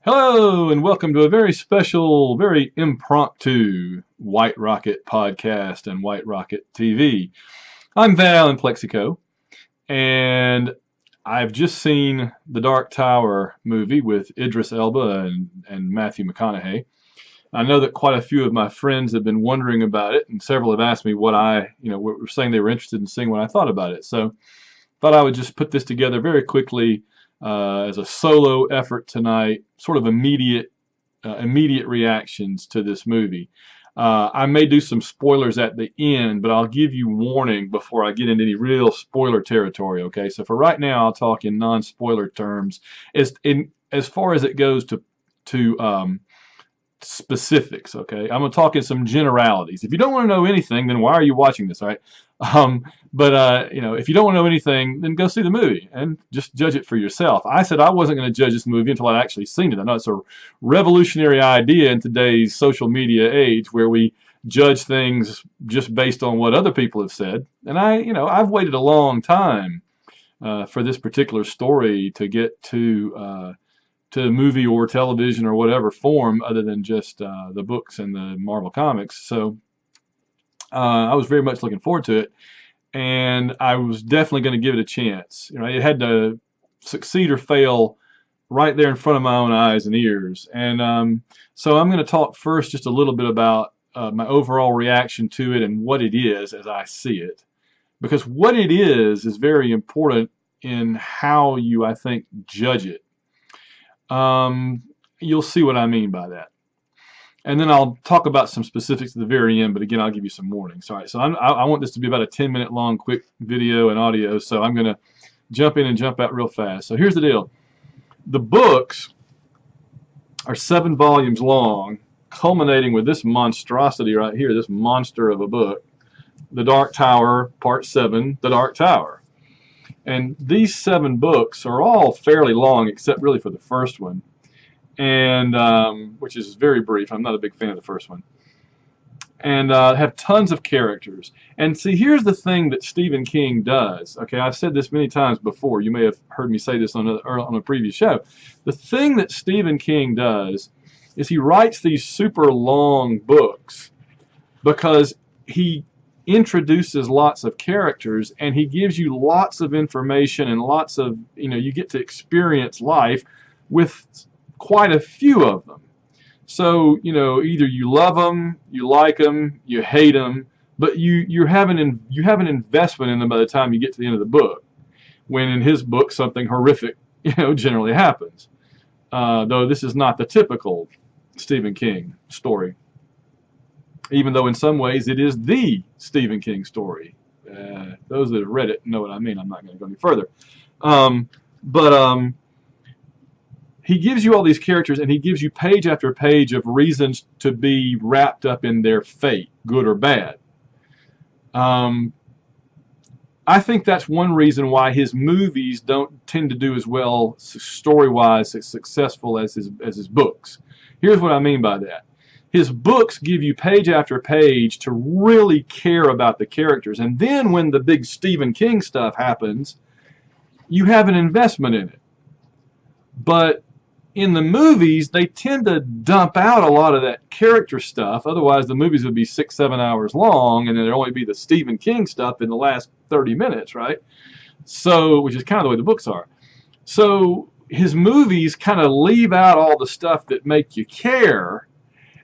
Hello, and welcome to a very special, very impromptu White Rocket podcast and White Rocket TV. I'm Val in Plexico, and I've just seen the Dark Tower movie with Idris Elba and Matthew McConaughey. I know that quite a few of my friends have been wondering about it, and several have asked me were saying they were interested in seeing what I thought about it. So, thought I would just put this together very quickly as a solo effort tonight, sort of immediate reactions to this movie. I may do some spoilers at the end, but I'll give you warning before I get into any real spoiler territory. Okay, so for right now, I'll talk in non-spoiler terms as far as it goes to specifics. Okay, I'm gonna talk in some generalities. If you don't want to know anything, then why are you watching this? All right. If you don't want to know anything, then go see the movie and just judge it for yourself. I said I wasn't going to judge this movie until I'd actually seen it. I know it's a revolutionary idea in today's social media age where we judge things just based on what other people have said. And I've waited a long time for this particular story to get to movie or television or whatever form other than just the books and the Marvel comics. So I was very much looking forward to it, and I was definitely going to give it a chance. It had to succeed or fail right there in front of my own eyes and ears. And so I'm going to talk first just a little bit about my overall reaction to it and what it is as I see it, because what it is very important in how you, I think, judge it. You'll see what I mean by that. And then I'll talk about some specifics at the very end, but again, I'll give you some warnings. All right, so I want this to be about a 10-minute long, quick video and audio, so I'm going to jump in and jump out real fast. So here's the deal. The books are 7 volumes long, culminating with this monstrosity right here, this monster of a book, The Dark Tower, Part 7, The Dark Tower. And these 7 books are all fairly long, except really for the first one, and which is very brief. I'm not a big fan of the first one. And have tons of characters. And see, here's the thing that Stephen King does. Okay, I've said this many times before. You may have heard me say this on a previous show. The thing that Stephen King does is he writes these super long books because he introduces lots of characters and he gives you lots of information and lots of, you get to experience life with quite a few of them. So, either you love them, you like them, you hate them, but you have an investment in them by the time you get to the end of the book. When in his book something horrific, generally happens. Though this is not the typical Stephen King story. Even though in some ways it is the Stephen King story. Those that have read it know what I mean. I'm not going to go any further. He gives you all these characters, and he gives you page after page of reasons to be wrapped up in their fate, good or bad. I think that's one reason why his movies don't tend to do as well story-wise, as successful as his books. Here's what I mean by that. His books give you page after page to really care about the characters, and then when the big Stephen King stuff happens, you have an investment in it. But in the movies, they tend to dump out a lot of that character stuff. Otherwise, the movies would be 6-7 hours long, and then there'd only be the Stephen King stuff in the last 30 minutes, right? So, which is kind of the way the books are. So, his movies kind of leave out all the stuff that make you care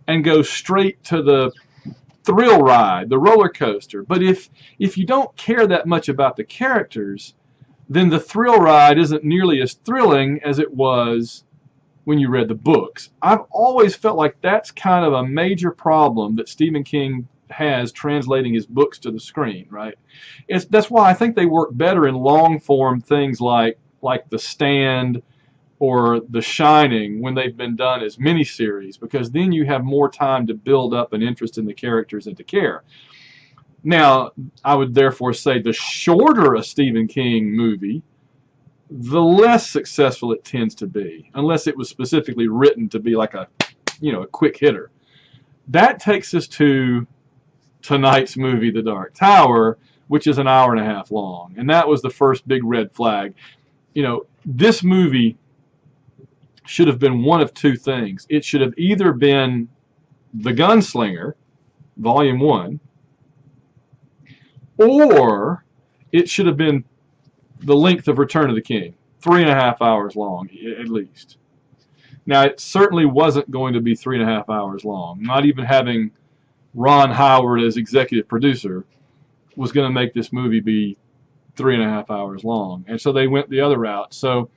and go straight to the thrill ride, the roller coaster. But if you don't care that much about the characters, then the thrill ride isn't nearly as thrilling as it was when you read the books. I've always felt like that's kind of a major problem that Stephen King has translating his books to the screen, right? That's why I think they work better in long-form things like The Stand or The Shining when they've been done as miniseries, because then you have more time to build up an interest in the characters and to care. Now, I would therefore say the shorter a Stephen King movie, the less successful it tends to be, unless it was specifically written to be like a quick hitter. That takes us to tonight's movie, The Dark Tower, which is an hour and a half long. And that was the first big red flag. This movie should have been one of two things. It should have either been The Gunslinger, Volume 1, or it should have been the length of Return of the King, 3.5 hours long, at least. Now, it certainly wasn't going to be 3.5 hours long. Not even having Ron Howard as executive producer was going to make this movie be 3.5 hours long. And so they went the other route. So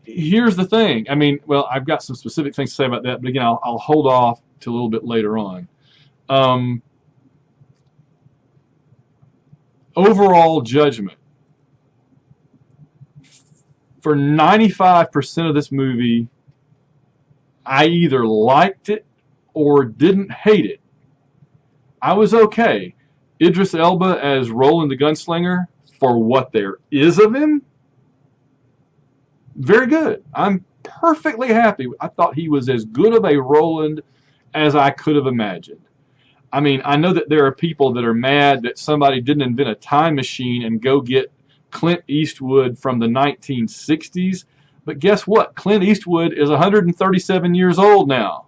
here's the thing. I mean, well, I've got some specific things to say about that, but again, I'll hold off to a little bit later on. Overall judgment. For 95% of this movie, I either liked it or didn't hate it. I was okay. Idris Elba as Roland the Gunslinger, for what there is of him, very good. I'm perfectly happy. I thought he was as good of a Roland as I could have imagined. I mean, I know that there are people that are mad that somebody didn't invent a time machine and go get Clint Eastwood from the 1960s, but guess what? Clint Eastwood is 137 years old now.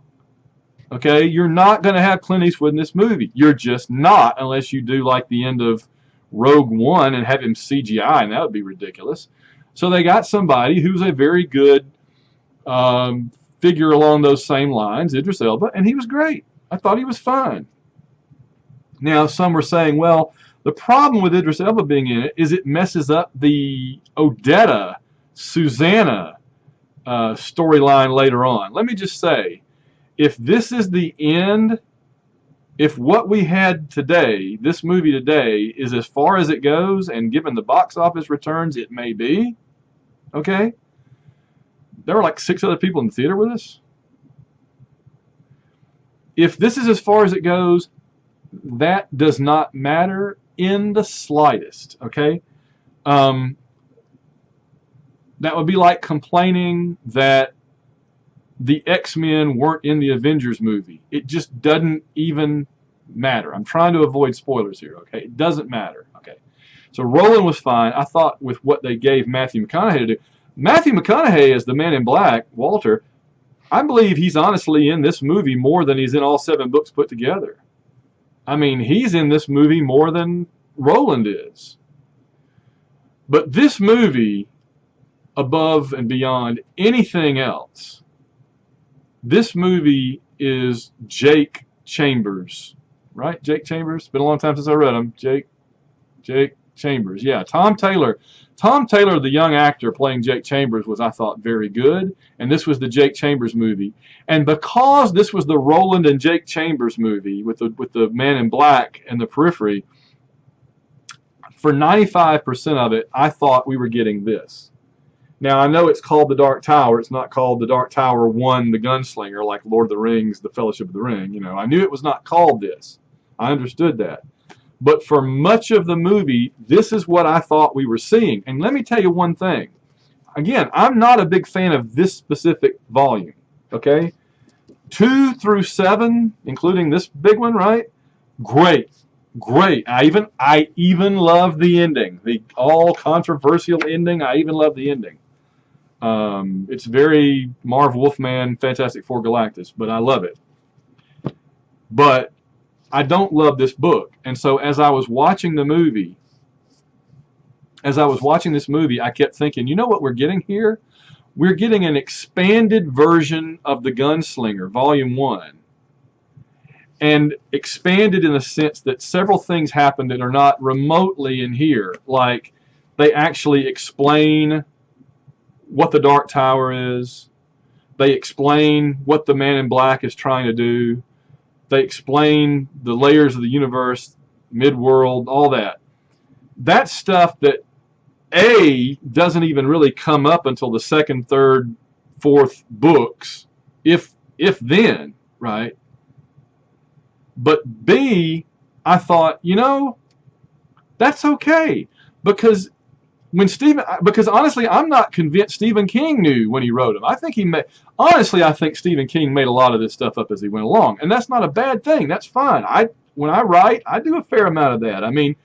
Okay, you're not going to have Clint Eastwood in this movie. You're just not, unless you do like the end of Rogue One and have him CGI, and that would be ridiculous. So they got somebody who's a very good figure along those same lines, Idris Elba, and he was great. I thought he was fine. Now, some were saying, well, the problem with Idris Elba being in it is it messes up the Odetta, Susanna storyline later on. Let me just say, if this is the end, if what we had today, this movie today, is as far as it goes, and given the box office returns, it may be, okay? There were like 6 other people in the theater with us. If this is as far as it goes, that does not matter in the slightest, okay? That would be like complaining that the X-Men weren't in the Avengers movie. It just doesn't even matter. I'm trying to avoid spoilers here, okay? It doesn't matter, okay? So Roland was fine. I thought with what they gave Matthew McConaughey to do. Matthew McConaughey as the Man in Black, Walter, I believe he's honestly in this movie more than he's in all 7 books put together. I mean, he's in this movie more than Roland is. But this movie, above and beyond anything else, this movie is Jake Chambers, right? Jake Chambers? It's been a long time since I read him. Jake Chambers. Yeah, Tom Taylor. Tom Taylor, the young actor playing Jake Chambers, was, I thought, very good. And this was the Jake Chambers movie. And because this was the Roland and Jake Chambers movie with the Man in Black and the Periphery, for 95% of it, I thought we were getting this. Now, I know it's called The Dark Tower. It's not called The Dark Tower 1, The Gunslinger, like Lord of the Rings, The Fellowship of the Ring. You know, I knew it was not called this. I understood that. But for much of the movie, this is what I thought we were seeing. And let me tell you one thing. Again, I'm not a big fan of this specific volume. Okay? 2 through 7, including this big one, right? Great. Great. I even love the ending. The all controversial ending. I even love the ending. It's very Marv Wolfman, Fantastic Four Galactus, but I love it. But I don't love this book. And so as I was watching the movie, I kept thinking, you know what we're getting here? We're getting an expanded version of The Gunslinger, Volume 1. And expanded in the sense that several things happen that are not remotely in here. Like, they actually explain what the Dark Tower is. They explain what the Man in Black is trying to do. They explain the layers of the universe, Midworld, all that. That's stuff that, A, doesn't even really come up until the 2nd, 3rd, 4th books, if then, right? But B, I thought, you know, that's okay. Because honestly, I'm not convinced Stephen King knew when he wrote them. I think honestly, I think Stephen King made a lot of this stuff up as he went along. And that's not a bad thing. That's fine. When I write, I do a fair amount of that. I mean,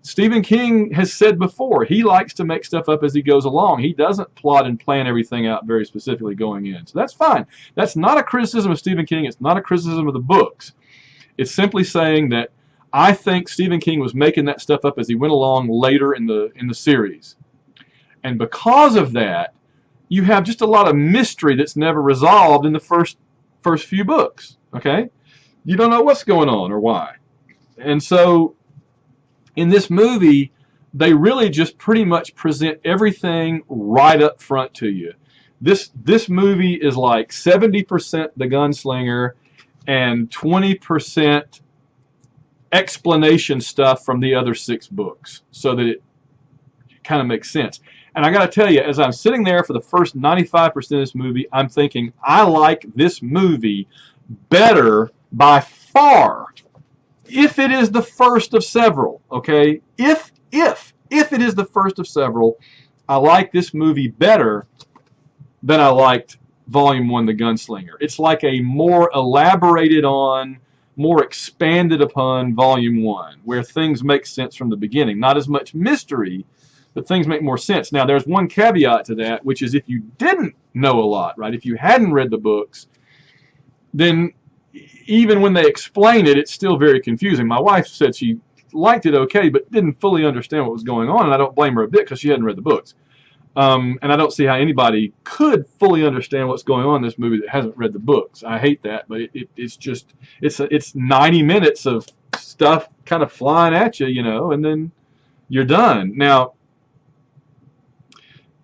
Stephen King has said before, he likes to make stuff up as he goes along. He doesn't plot and plan everything out very specifically going in. So that's fine. That's not a criticism of Stephen King. It's not a criticism of the books. It's simply saying that I think Stephen King was making that stuff up as he went along later in the series. And because of that, you have just a lot of mystery that's never resolved in the first few books. Okay? You don't know what's going on or why. And so in this movie, they really just pretty much present everything right up front to you. This movie is like 70% the gunslinger and 20% explanation stuff from the other 6 books, so that it kind of makes sense. And I got to tell you, as I'm sitting there for the first 95% of this movie, I'm thinking, I like this movie better by far, if it is the first of several, okay? If it is the first of several, I like this movie better than I liked Volume 1, The Gunslinger. It's like a more elaborated on, more expanded upon Volume 1, where things make sense from the beginning. Not as much mystery, but things make more sense. Now, there's one caveat to that, which is if you didn't know a lot, right? If you hadn't read the books, then even when they explain it, it's still very confusing. My wife said she liked it okay, but didn't fully understand what was going on, and I don't blame her a bit because she hadn't read the books. And I don't see how anybody could fully understand what's going on in this movie that hasn't read the books. I hate that, but it's 90 minutes of stuff kind of flying at you, you know, and then you're done. Now,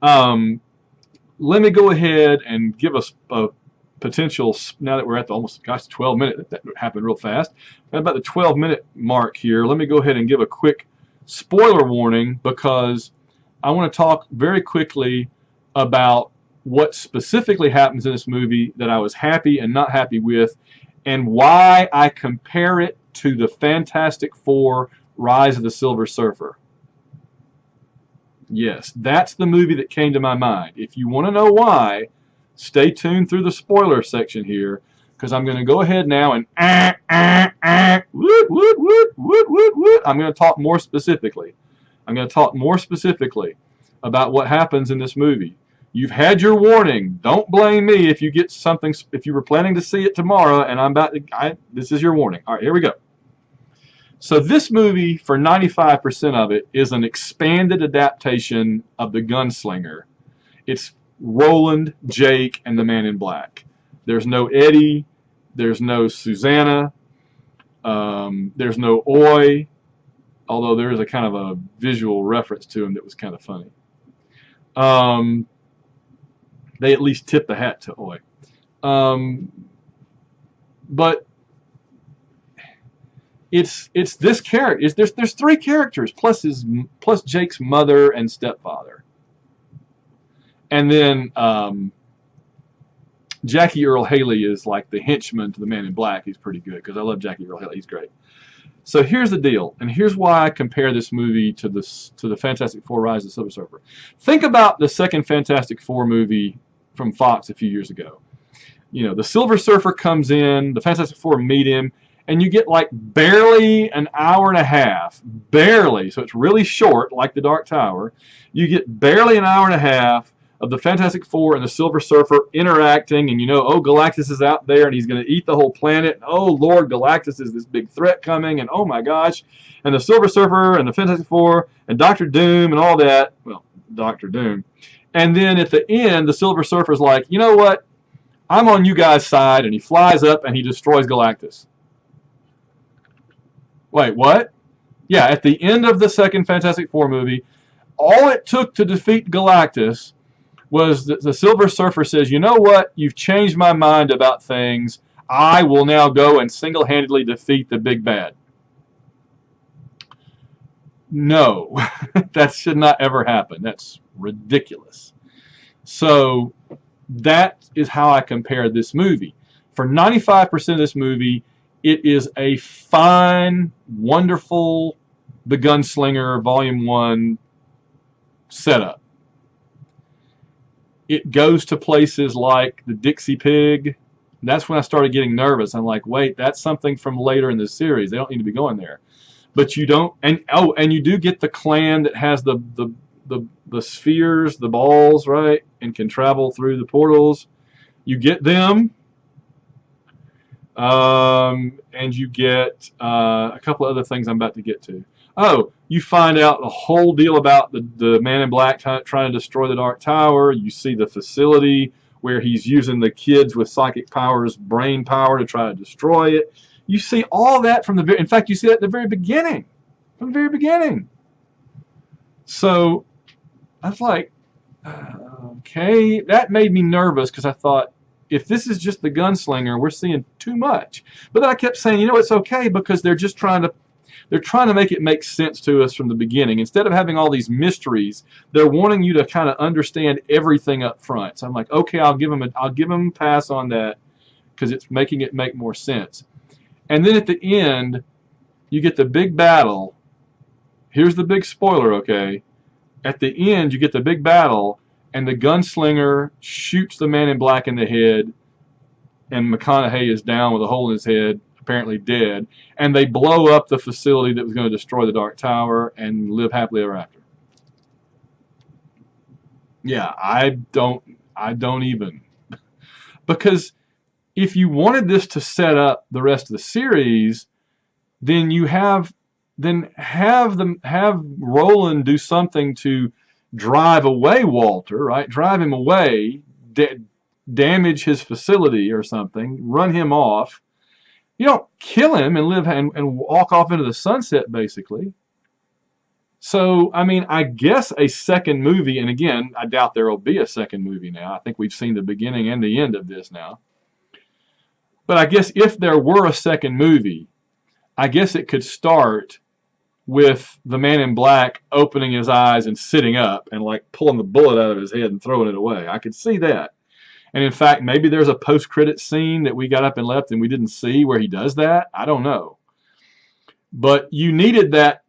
let me go ahead and give us a potential, now that we're at the almost, gosh, 12 minute, that happened real fast. At about the 12-minute mark here, let me go ahead and give a quick spoiler warning, because I want to talk very quickly about what specifically happens in this movie that I was happy and not happy with, and why I compare it to the Fantastic Four: Rise of the Silver Surfer. Yes, that's the movie that came to my mind. If you want to know why, stay tuned through the spoiler section here, because I'm going to go ahead now and I'm going to talk more specifically. I'm going to talk more specifically about what happens in this movie. You've had your warning. Don't blame me if you get something, if you were planning to see it tomorrow and I'm about to, this is your warning. All right, here we go. So this movie, for 95% of it, is an expanded adaptation of The Gunslinger. It's Roland, Jake, and the Man in Black. There's no Eddie. There's no Susanna. There's no Oi, although there is a kind of a visual reference to him that was kind of funny. They at least tip the hat to Oi. But it's this character. There's 3 characters plus Jake's mother and stepfather, and then Jackie Earle Haley is like the henchman to the Man in Black. He's pretty good because I love Jackie Earle Haley. He's great. So here's the deal, and here's why I compare this movie to the Fantastic Four: Rise of the Silver Surfer. Think about the second Fantastic Four movie from Fox a few years ago. You know, the Silver Surfer comes in, the Fantastic Four meet him, and you get like barely an hour and a half, barely, so it's really short, like the Dark Tower. You get barely an hour and a half of the Fantastic Four and the Silver Surfer interacting, and you know, oh, Galactus is out there and he's going to eat the whole planet. Oh, Lord, Galactus is this big threat coming, and oh my gosh. And the Silver Surfer and the Fantastic Four and Dr. Doom and all that. Well, Dr. Doom. And then at the end, the Silver Surfer's like, you know what? I'm on you guys' side, and he flies up and he destroys Galactus. Wait, what? Yeah, at the end of the second Fantastic Four movie, all it took to defeat Galactus was the Silver Surfer says, you know what? You've changed my mind about things. I will now go and single-handedly defeat the big bad. No, that should not ever happen. That's ridiculous. So that is how I compare this movie. For 95% of this movie, it is a fine, wonderful The Gunslinger Volume 1 setup. It goes to places like the Dixie Pig. That's when I started getting nervous. I'm like, wait, that's something from later in the series. They don't need to be going there. but you don't. And oh, and you do get the clan that has the spheres, the balls, right, and can travel through the portals. You get them. And you get a couple of other things I'm about to get to. Oh, you find out the whole deal about the Man in Black trying to destroy the Dark Tower. You see the facility where he's using the kids with psychic powers, brain power, to try to destroy it. You see all that from the very, in fact, you see that at the very beginning, from the very beginning. So I was like, okay, that made me nervous because I thought, if this is just the gunslinger, we're seeing too much. But then I kept saying, you know, it's okay because they're just trying to make it make sense to us from the beginning. Instead of having all these mysteries, they're wanting you to kind of understand everything up front. So I'm like, okay, I'll give them a pass on that because it's making it make more sense. And then at the end, you get the big battle. Here's the big spoiler, okay? At the end, you get the big battle, and the gunslinger shoots the Man in Black in the head, and McConaughey is down with a hole in his head, apparently dead, and they blow up the facility that was going to destroy the Dark Tower and live happily ever after. Yeah, I don't even. Because if you wanted this to set up the rest of the series, then have Roland do something to drive away Walter, right? Drive him away, damage his facility or something, run him off. You don't kill him and live and walk off into the sunset, basically. So, I mean, I guess a second movie, and again, I doubt there will be a second movie now. I think we've seen the beginning and the end of this now. But I guess if there were a second movie, I guess it could start with the Man in Black opening his eyes and sitting up and like pulling the bullet out of his head and throwing it away. I could see that. And in fact, maybe there's a post-credit scene that we got up and left and we didn't see where he does that. I don't know. But you needed that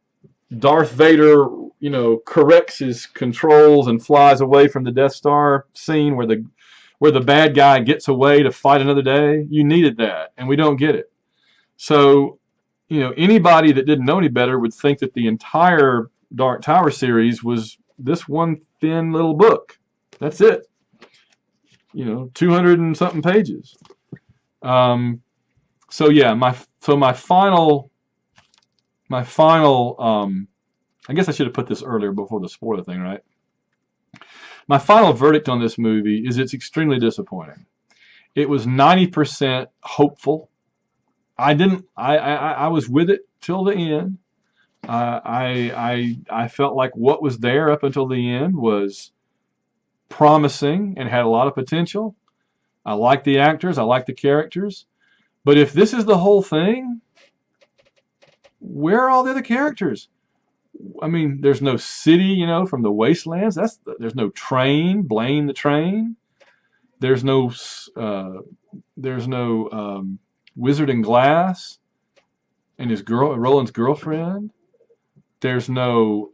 Darth Vader, you know, corrects his controls and flies away from the Death Star scene where the bad guy gets away to fight another day. You needed that, and we don't get it. So, you know, anybody that didn't know any better would think that the entire Dark Tower series was this one thin little book. That's it. You know, 200 and something pages. So yeah, my final. I guess I should have put this earlier before the spoiler thing, right? My final verdict on this movie is it's extremely disappointing. It was 90% hopeful. I was with it till the end. I felt like what was there up until the end was promising and had a lot of potential. I like the actors. I like the characters. But if this is the whole thing, where are all the other characters? I mean, there's no city, you know, from the wastelands. There's no train. Blaine the train. There's no Wizard in Glass and his Roland's girlfriend. There's no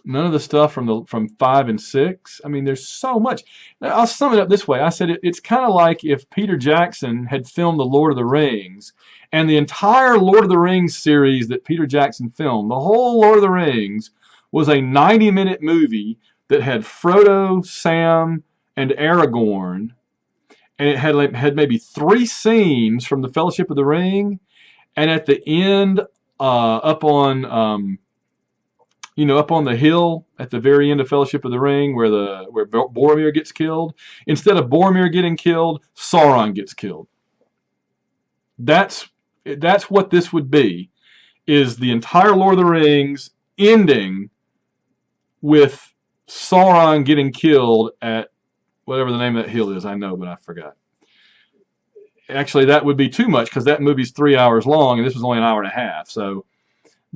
none of the stuff from 5 and 6. I mean, there's so much. Now, I'll sum it up this way. I said it's kind of like if Peter Jackson had filmed The Lord of the Rings, and the entire Lord of the Rings series that Peter Jackson filmed, the whole Lord of the Rings, was a 90-minute movie that had Frodo, Sam, and Aragorn, and it had maybe 3 scenes from the Fellowship of the Ring, and at the end, up on the hill at the very end of Fellowship of the Ring, where Boromir gets killed, instead of Boromir getting killed, Sauron gets killed. That's what this would be, is the entire Lord of the Rings ending with Sauron getting killed at whatever the name of that hill is. I know, but I forgot. Actually, that would be too much because that movie's 3 hours long, and this was only an hour and a half. So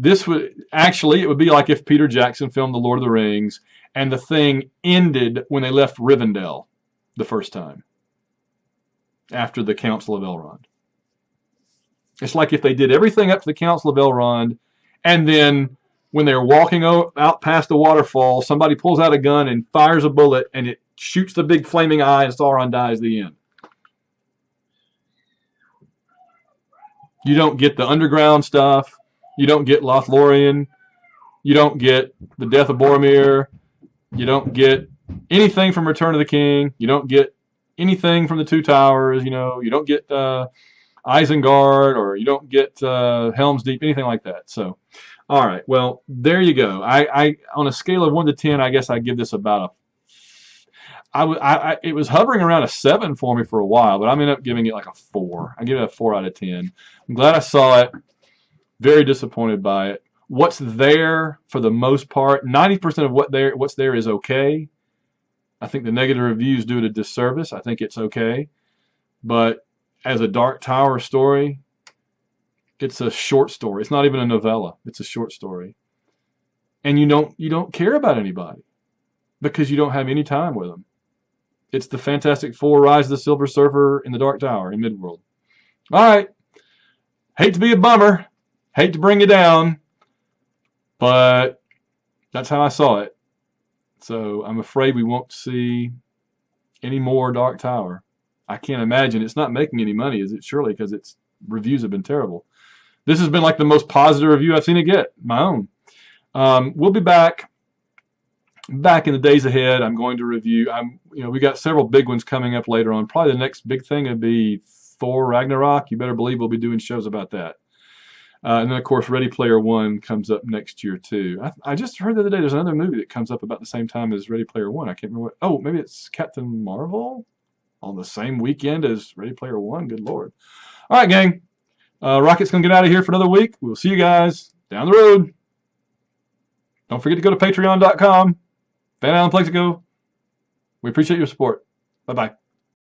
it would be like if Peter Jackson filmed The Lord of the Rings and the thing ended when they left Rivendell the first time after the Council of Elrond. It's like if they did everything up to the Council of Elrond, and then when they're walking out past the waterfall, somebody pulls out a gun and fires a bullet, and it shoots the big flaming eye, and Sauron dies at the end. You don't get the underground stuff. You don't get Lothlorien. You don't get the Death of Boromir. You don't get anything from Return of the King. You don't get anything from the Two Towers. You know, you don't get Isengard, or you don't get Helm's Deep, anything like that. So, all right, well, there you go. I on a scale of 1 to 10, I guess I give this about it was hovering around a 7 for me for a while, but I'm ended up giving it like a 4. I give it a 4 out of 10. I'm glad I saw it. Very disappointed by it. What's there, for the most part, 90% of what's there is okay. I think the negative reviews do it a disservice. I think it's okay. But as a Dark Tower story, it's a short story. It's not even a novella. It's a short story. And you don't care about anybody because you don't have any time with them. It's the Fantastic Four, Rise of the Silver Surfer in the Dark Tower in Midworld. All right. Hate to be a bummer. Hate to bring you down. But that's how I saw it. So I'm afraid we won't see any more Dark Tower. I can't imagine. It's not making any money, is it? Surely, because its reviews have been terrible. This has been like the most positive review I've seen it get, my own. We'll be back in the days ahead. I'm going to review. We got several big ones coming up later on. Probably the next big thing would be Thor Ragnarok. You better believe we'll be doing shows about that. And then, of course, Ready Player One comes up next year, too. I just heard the other day there's another movie that comes up about the same time as Ready Player One. I can't remember what. Oh, maybe it's Captain Marvel on the same weekend as Ready Player One. Good Lord. All right, gang. Rocket's going to get out of here for another week. We'll see you guys down the road. Don't forget to go to patreon.com. Van Allen Plexico. We appreciate your support. Bye-bye.